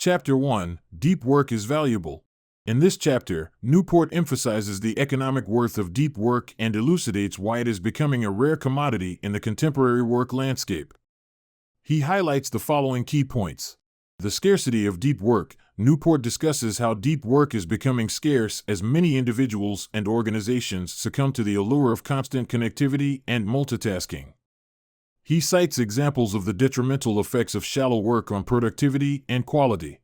Chapter 1: Deep Work is Valuable. In this chapter, Newport emphasizes the economic worth of deep work and elucidates why it is becoming a rare commodity in the contemporary work landscape. He highlights the following key points. The scarcity of deep work. Newport discusses how deep work is becoming scarce as many individuals and organizations succumb to the allure of constant connectivity and multitasking. He cites examples of the detrimental effects of shallow work on productivity and quality.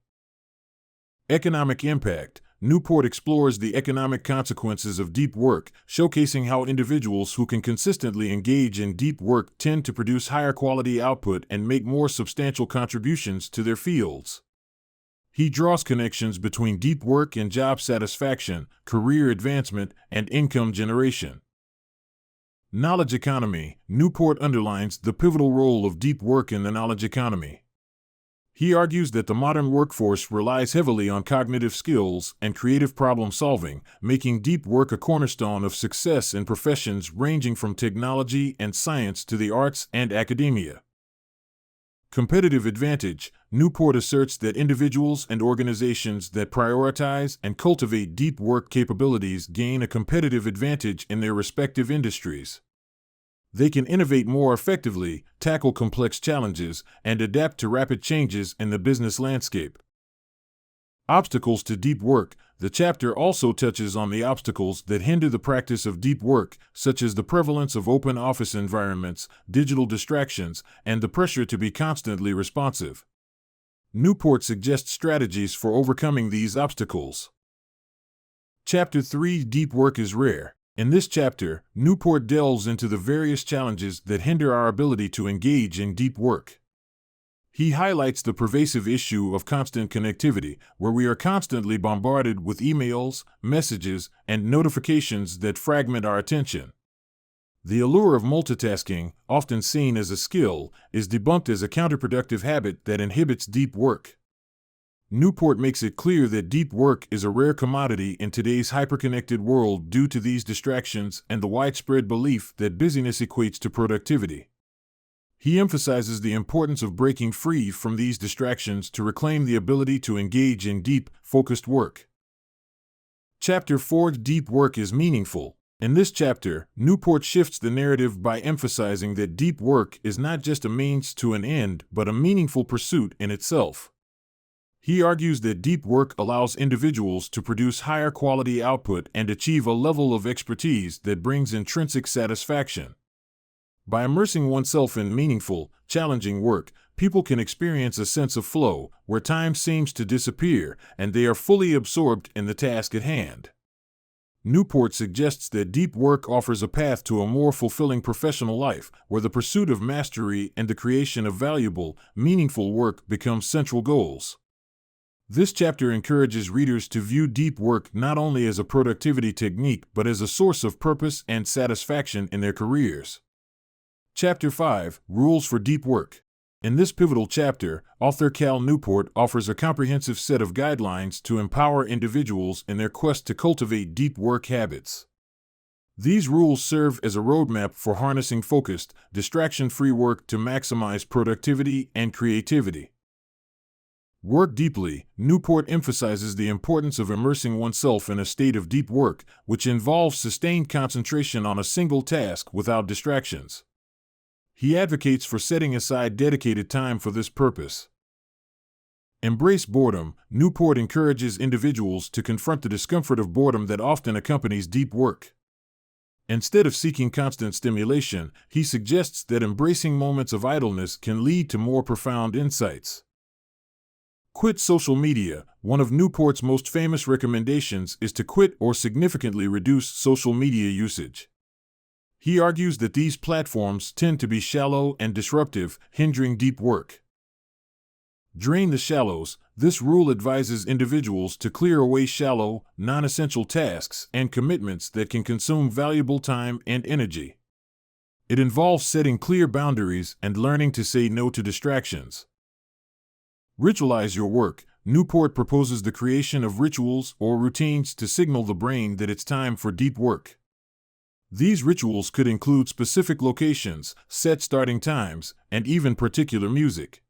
Economic impact. Newport explores the economic consequences of deep work, showcasing how individuals who can consistently engage in deep work tend to produce higher quality output and make more substantial contributions to their fields. He draws connections between deep work and job satisfaction, career advancement, and income generation. Knowledge economy. Newport underlines the pivotal role of deep work in the knowledge economy. He argues that the modern workforce relies heavily on cognitive skills and creative problem solving, making deep work a cornerstone of success in professions ranging from technology and science to the arts and academia. Competitive advantage. Newport asserts that individuals and organizations that prioritize and cultivate deep work capabilities gain a competitive advantage in their respective industries. They can innovate more effectively, tackle complex challenges, and adapt to rapid changes in the business landscape. Obstacles to deep work. The chapter also touches on the obstacles that hinder the practice of deep work, such as the prevalence of open office environments, digital distractions, and the pressure to be constantly responsive. Newport suggests strategies for overcoming these obstacles. Chapter 3: Deep Work is Rare. In this chapter, Newport delves into the various challenges that hinder our ability to engage in deep work. He highlights the pervasive issue of constant connectivity, where we are constantly bombarded with emails, messages, and notifications that fragment our attention. The allure of multitasking, often seen as a skill, is debunked as a counterproductive habit that inhibits deep work. Newport makes it clear that deep work is a rare commodity in today's hyperconnected world due to these distractions and the widespread belief that busyness equates to productivity. He emphasizes the importance of breaking free from these distractions to reclaim the ability to engage in deep, focused work. Chapter 4: Deep Work is Meaningful. In this chapter, Newport shifts the narrative by emphasizing that deep work is not just a means to an end, but a meaningful pursuit in itself. He argues that deep work allows individuals to produce higher quality output and achieve a level of expertise that brings intrinsic satisfaction. By immersing oneself in meaningful, challenging work, people can experience a sense of flow, where time seems to disappear and they are fully absorbed in the task at hand. Newport suggests that deep work offers a path to a more fulfilling professional life, where the pursuit of mastery and the creation of valuable, meaningful work become central goals. This chapter encourages readers to view deep work not only as a productivity technique but as a source of purpose and satisfaction in their careers. Chapter 5: Rules for Deep Work. In this pivotal chapter, author Cal Newport offers a comprehensive set of guidelines to empower individuals in their quest to cultivate deep work habits. These rules serve as a roadmap for harnessing focused, distraction-free work to maximize productivity and creativity. Work deeply. Newport emphasizes the importance of immersing oneself in a state of deep work, which involves sustained concentration on a single task without distractions. He advocates for setting aside dedicated time for this purpose. Embrace boredom. Newport encourages individuals to confront the discomfort of boredom that often accompanies deep work. Instead of seeking constant stimulation, he suggests that embracing moments of idleness can lead to more profound insights. Quit social media. One of Newport's most famous recommendations is to quit or significantly reduce social media usage. He argues that these platforms tend to be shallow and disruptive, hindering deep work. Drain the shallows. This rule advises individuals to clear away shallow, non-essential tasks and commitments that can consume valuable time and energy. It involves setting clear boundaries and learning to say no to distractions. Ritualize your work. Newport proposes the creation of rituals or routines to signal the brain that it's time for deep work. These rituals could include specific locations, set starting times, and even particular music.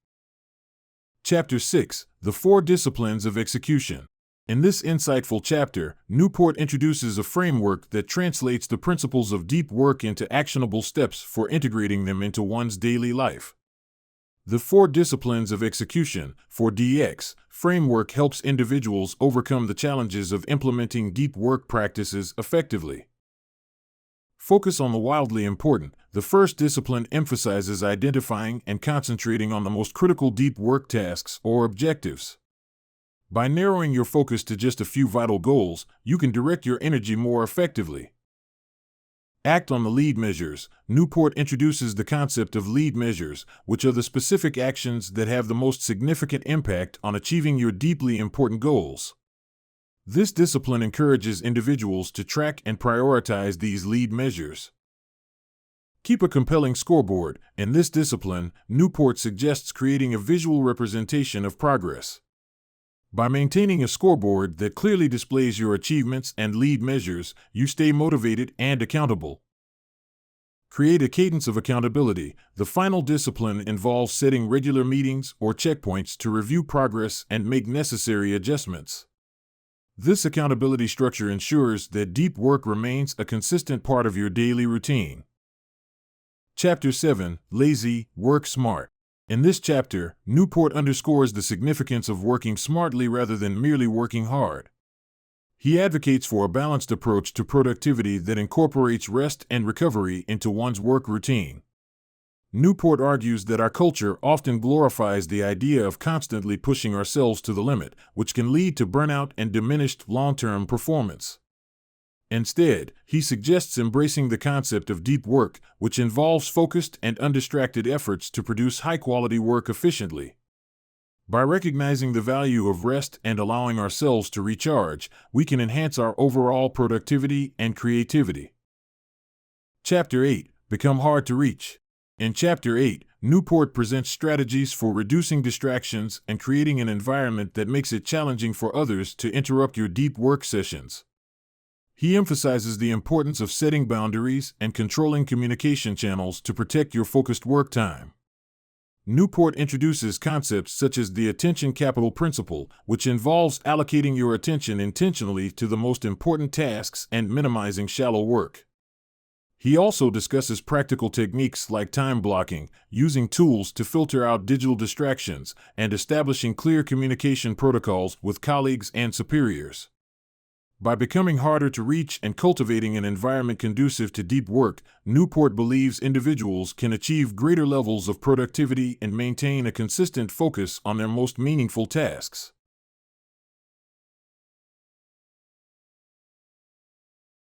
Chapter 6: The Four Disciplines of Execution. In this insightful chapter, Newport introduces a framework that translates the principles of deep work into actionable steps for integrating them into one's daily life. The Four Disciplines of Execution, 4DX, framework helps individuals overcome the challenges of implementing deep work practices effectively. Focus on the wildly important. The first discipline emphasizes identifying and concentrating on the most critical deep work tasks or objectives. By narrowing your focus to just a few vital goals, you can direct your energy more effectively. Act on the lead measures. Newport introduces the concept of lead measures, which are the specific actions that have the most significant impact on achieving your deeply important goals. This discipline encourages individuals to track and prioritize these lead measures. Keep a compelling scoreboard. In this discipline, Newport suggests creating a visual representation of progress. By maintaining a scoreboard that clearly displays your achievements and lead measures, you stay motivated and accountable. Create a cadence of accountability. The final discipline involves setting regular meetings or checkpoints to review progress and make necessary adjustments. This accountability structure ensures that deep work remains a consistent part of your daily routine. Chapter 7: Lazy, Work Smart. In this chapter, Newport underscores the significance of working smartly rather than merely working hard. He advocates for a balanced approach to productivity that incorporates rest and recovery into one's work routine. Newport argues that our culture often glorifies the idea of constantly pushing ourselves to the limit, which can lead to burnout and diminished long-term performance. Instead, he suggests embracing the concept of deep work, which involves focused and undistracted efforts to produce high-quality work efficiently. By recognizing the value of rest and allowing ourselves to recharge, we can enhance our overall productivity and creativity. Chapter 8: Become Hard to Reach. In Chapter 8, Newport presents strategies for reducing distractions and creating an environment that makes it challenging for others to interrupt your deep work sessions. He emphasizes the importance of setting boundaries and controlling communication channels to protect your focused work time. Newport introduces concepts such as the attention capital principle, which involves allocating your attention intentionally to the most important tasks and minimizing shallow work. He also discusses practical techniques like time blocking, using tools to filter out digital distractions, and establishing clear communication protocols with colleagues and superiors. By becoming harder to reach and cultivating an environment conducive to deep work, Newport believes individuals can achieve greater levels of productivity and maintain a consistent focus on their most meaningful tasks.